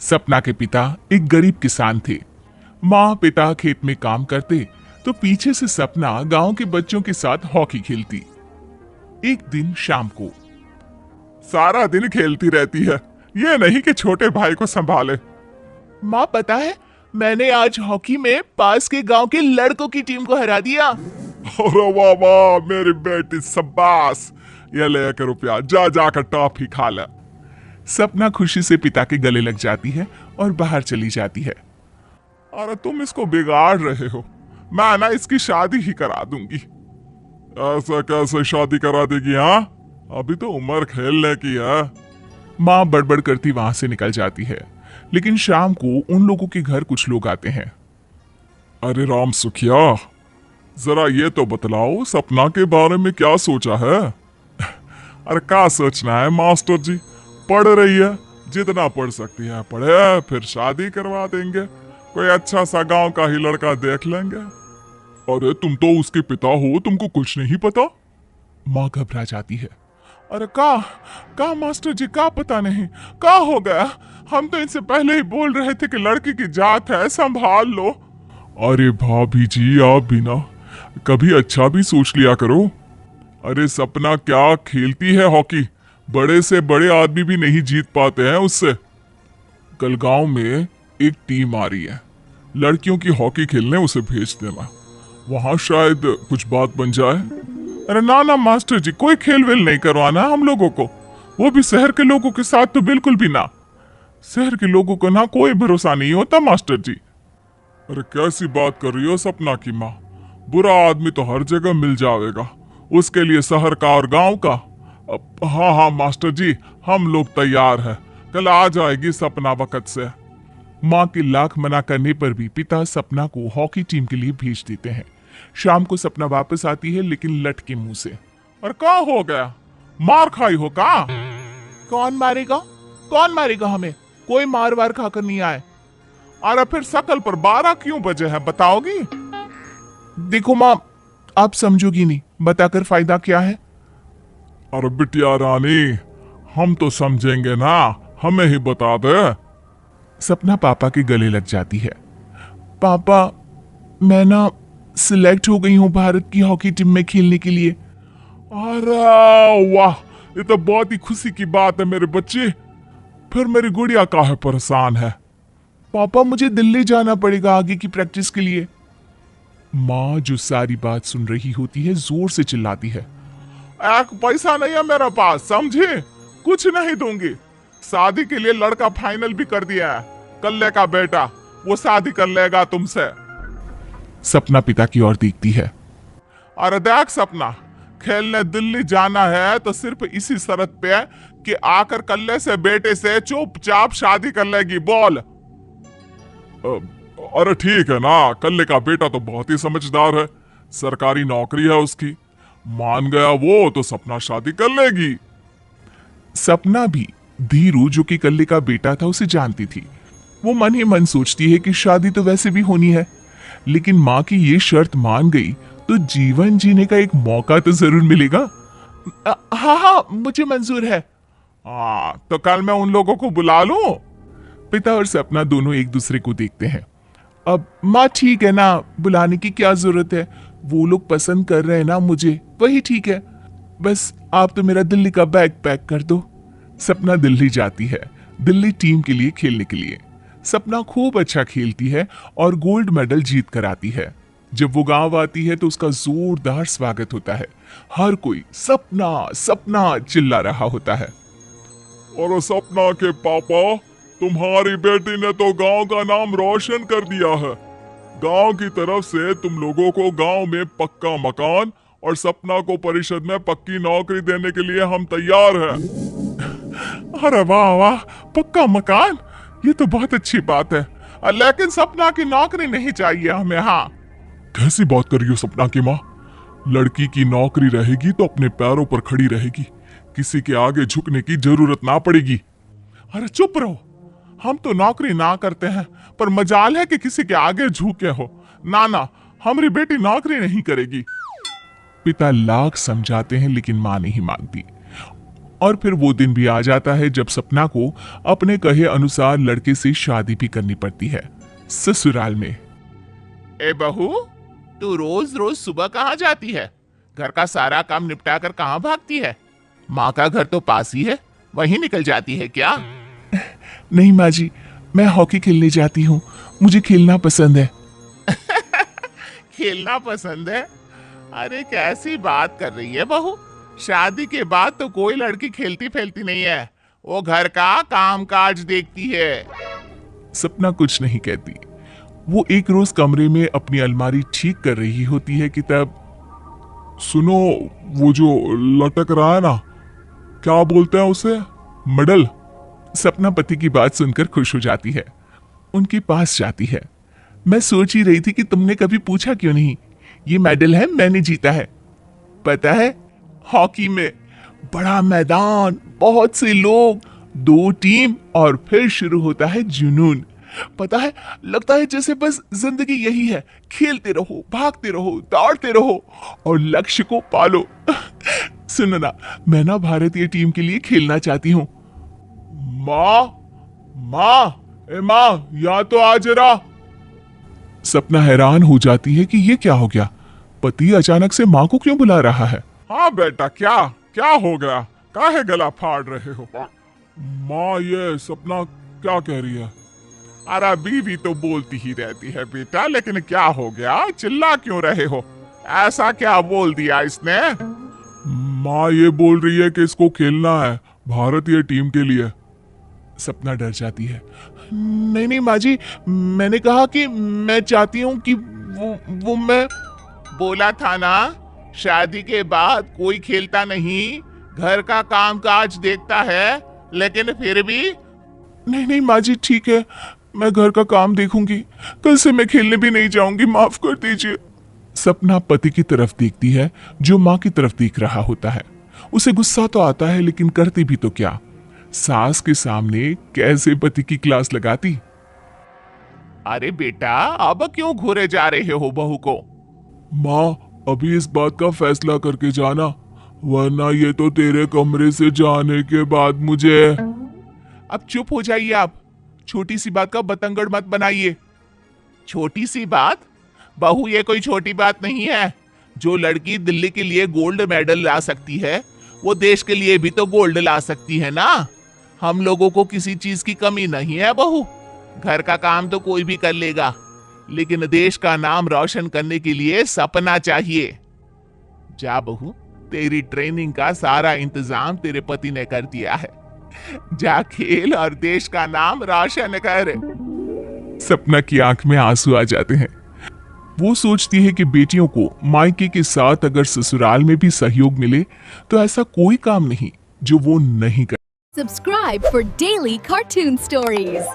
सपना के पिता एक गरीब किसान थे। माँ पिता खेत में काम करते तो पीछे से सपना गांव के बच्चों के साथ हॉकी खेलती। एक दिन शाम को सारा दिन खेलती रहती है, ये नहीं कि छोटे भाई को संभाले। माँ पता है, मैंने आज हॉकी में पास के गांव के लड़कों की टीम को हरा दिया। अरे वाह वाह मेरी बेटी, शाबाश। ये ले 1 रुपया, जा जाकर टॉफी खा ले। सपना खुशी से पिता के गले लग जाती है और बाहर चली जाती है। अरे तुम इसको बिगाड़ रहे हो, मैं ना इसकी शादी ही करा दूंगी। ऐसा कैसे शादी करा देगी? हाँ, अभी तो उम्र खेलने की है। माँ बड़बड़ करती वहां से निकल जाती है, लेकिन शाम को उन लोगों के घर कुछ लोग आते हैं। अरे राम सुखिया, जरा ये तो बतलाओ सपना के बारे में क्या सोचा है? अरे क्या सोचना है मास्टर जी, पढ़ रही है, जितना पढ़ सकती है पढ़े, फिर शादी करवा देंगे, कोई अच्छा सा गांव का ही लड़का देख लेंगे। अरे तुम तो उसके पिता हो, तुमको कुछ नहीं पता? माँ घबरा जाती है। अरे का मास्टर जी, का पता नहीं, का हो गया? हम तो इनसे पहले ही बोल रहे थे कि लड़की की जात है, संभाल लो। अरे भाभी जी, आप भी ना कभी अच्छा भी सोच लिया करो। अरे सपना क्या खेलती है हॉकी, बड़े से बड़े आदमी भी नहीं जीत पाते हैं उससे। कल गांव में एक टीम आ रही है, लड़कियों की हॉकी खेलने उसे भेज देना, वहां शायद कुछ बात बन जाए। अरे ना ना मास्टर जी, कोई खेल वेल नहीं करवाना हम लोगों को, वो भी शहर के लोगों के साथ तो बिल्कुल भी ना। शहर के लोगों को ना कोई भरोसा नहीं होता मास्टर जी। अरे कैसी बात कर रही हो सपना की माँ, बुरा आदमी तो हर जगह मिल जाएगा, उसके लिए शहर का और गांव का। हाँ हाँ मास्टर जी, हम लोग तैयार हैं, कल आ जाएगी सपना वक्त से। माँ के लाख मना करने पर भी पिता सपना को हॉकी टीम के लिए भेज देते हैं। शाम को सपना वापस आती है, लेकिन लट के मुंह से। और क्या हो गया, मार खाई हो का? कौन मारेगा, कौन मारेगा हमें? कोई मार वार खाकर नहीं आए। अरे फिर शकल पर 12 क्यों बजे हैं, बताओगी? देखो माँ, आप समझोगी नहीं, बताकर फायदा क्या है? अरे बिटिया रानी, हम तो समझेंगे ना, हमें ही बता दे। सपना पापा के गले लग जाती है। पापा, मैं ना सिलेक्ट हो गई हूँ भारत की हॉकी टीम में खेलने के लिए। अरे वाह, ये तो बहुत ही खुशी की बात है मेरे बच्चे। फिर मेरी गुड़िया काहे परेशान है? पापा, मुझे दिल्ली जाना पड़ेगा आगे की प्रैक्टिस के लिए। माँ जो सारी बात सुन रही होती है, जोर से चिल्लाती है। एक पैसा नहीं है मेरे पास, समझे? कुछ नहीं दूंगी। शादी के लिए लड़का फाइनल भी कर दिया है, कल्ले का बेटा, वो शादी कर लेगा तुमसे। सपना पिता की ओर देखती है। अरे देख सपना, खेलने दिल्ली जाना है तो सिर्फ इसी शर्त पे कि आकर कल्ले से बेटे से चुपचाप शादी कर लेगी, बोल। अरे ठीक है ना, कल्ले का बेटा तो बहुत ही समझदार है, सरकारी नौकरी है उसकी, मान गया वो तो सपना शादी कर लेगी। सपना भी धीरू जो कि कल्ले का बेटा था उसे जानती थी। वो मन ही मन सोचती है कि शादी तो वैसे भी होनी है, लेकिन माँ की ये शर्त मान गई तो जीवन जीने का एक मौका तो जरूर मिलेगा। हाँ हाँ, मुझे मंजूर है। हाँ तो कल मैं उन लोगों को बुला लूं? पिता और सपना दोनों एक दूसरे को देखते हैं। अब माँ ठीक है ना, बुलाने की क्या जरूरत है, वो लोग पसंद कर रहे हैं ना मुझे, वही ठीक है। बस आप तो मेरा दिल्ली का बैग पैक कर दो। सपना दिल्ली जाती है, दिल्ली टीम के लिए खेलने के लिए। सपना खूब अच्छा खेलती है और गोल्ड मेडल जीत कर आती है। जब वो गांव आती है तो उसका जोरदार स्वागत होता है, हर कोई सपना सपना चिल्ला रहा होता है। और सपना के पापा, तुम्हारी बेटी ने तो गांव का नाम रोशन कर दिया है। गांव की तरफ से तुम लोगों को गांव में पक्का मकान और सपना को परिषद में पक्की नौकरी देने के लिए हम तैयार हैं। अरे वाह वाह, पक्का मकान, ये तो बहुत अच्छी बात है, लेकिन सपना की नौकरी नहीं चाहिए हमें। हाँ, कैसी बात कर रही हो सपना की माँ? लड़की की नौकरी रहेगी तो अपने पैरों पर खड़ी रहेगी, किसी के आगे झुकने की जरूरत ना पड़ेगी। अरे चुप रहो, हम तो नौकरी ना करते हैं, पर मजाल है कि किसी के आगे झुके हो। ना ना, हमारी बेटी नौकरी नहीं करेगी। पिता लाख समझाते हैं लेकिन माँ नहीं मानती। और फिर वो दिन भी आ जाता है जब सपना को अपने कहे अनुसार लड़के से शादी भी करनी पड़ती है ससुराल में। ए बहू, तू रोज रोज सुबह कहाँ जाती है? घर का सारा काम निपटा कर कहाँ भागती है? माँ का घर तो पास ही है, वहीं निकल जाती है क्या? नहीं माँ जी, मैं हॉकी खेलने जाती हूँ, मुझे खेलना पसंद है। खेलना पसंद है? अरे कैसी बात कर रही है बहू, शादी के बाद तो कोई लड़की खेलती फैलती नहीं है, वो घर का काम काज देखती है। सपना कुछ नहीं कहती। वो एक रोज कमरे में अपनी अलमारी ठीक कर रही होती है कि तब सुनो, वो जो लटक रहा है ना, क्या बोलते हैं उसे? मेडल। सपना पति की बात सुनकर खुश हो जाती है, उनके पास जाती है। मैं सोच ही रही थी कि तुमने कभी पूछा क्यों नहीं। ये मेडल है, मैंने जीता है। पता है, हॉकी में बड़ा मैदान, बहुत से लोग, 2 टीम और फिर शुरू होता है जुनून। पता है, लगता है जैसे बस जिंदगी यही है, खेलते रहो, भागते रहो, दौड़ते रहो और लक्ष्य को पालो। सुनो ना, मैं ना भारतीय टीम के लिए खेलना चाहती हूँ। माँ, माँ, यहाँ तो आ जरा। सपना हैरान हो जाती है कि ये क्या हो गया, पति अचानक से माँ को क्यों बुला रहा है। हाँ बेटा, क्या हो गया, काहे गला फाड़ रहे हो? माँ, ये सपना क्या कह रही है? अरे बीवी तो बोलती ही रहती है बेटा, लेकिन क्या हो गया, चिल्ला क्यों रहे हो? ऐसा क्या बोल दिया इसने? माँ ये बोल रही है कि इसको खेलना है भारतीय टीम के लिए। सपना डर जाती है। नहीं माँ जी, मैंने कहा कि मैं चाहती हूँ कि वो मैं बोला था ना, शादी के बाद कोई खेलता नहीं, घर का काम काज देखता है, लेकिन फिर भी। नहीं माँ जी, ठीक है, मैं घर का काम देखूंगी, कल से मैं खेलने भी नहीं जाऊंगी, माफ कर दीजिए। सपना पति की तरफ देखती है जो माँ की तरफ देख रहा होता है। उसे गुस्सा तो आता है, लेकिन करती भी तो क्या, सास के सामने कैसे पति की क्लास लगाती। अरे बेटा, अब क्यों घूरे जा रहे हो बहू को? माँ, अभी इस बात का फैसला करके जाना, वरना ये तो तेरे कमरे से जाने के बाद मुझे। अब चुप हो जाइए आप, छोटी सी बात का बतंगड़ मत बनाइए। छोटी सी बात? बहू, ये कोई छोटी बात नहीं है। जो लड़की दिल्ली के लिए गोल्ड मेडल ला सकती है, वो देश के लिए भी तो गोल्ड ला सकती है ना। हम लोगों को किसी चीज की कमी नहीं है बहू, घर का काम तो कोई भी कर लेगा, लेकिन देश का नाम रोशन करने के लिए सपना चाहिए। जा बहू, तेरी ट्रेनिंग का सारा इंतजाम तेरे पति ने कर दिया है, जा खेल और देश का नाम रोशन कर। सपना की आंख में आंसू आ जाते हैं। वो सोचती है कि बेटियों को मायके के साथ अगर ससुराल में भी सहयोग मिले तो ऐसा कोई काम नहीं जो वो नहीं कर। Subscribe for daily cartoon stories.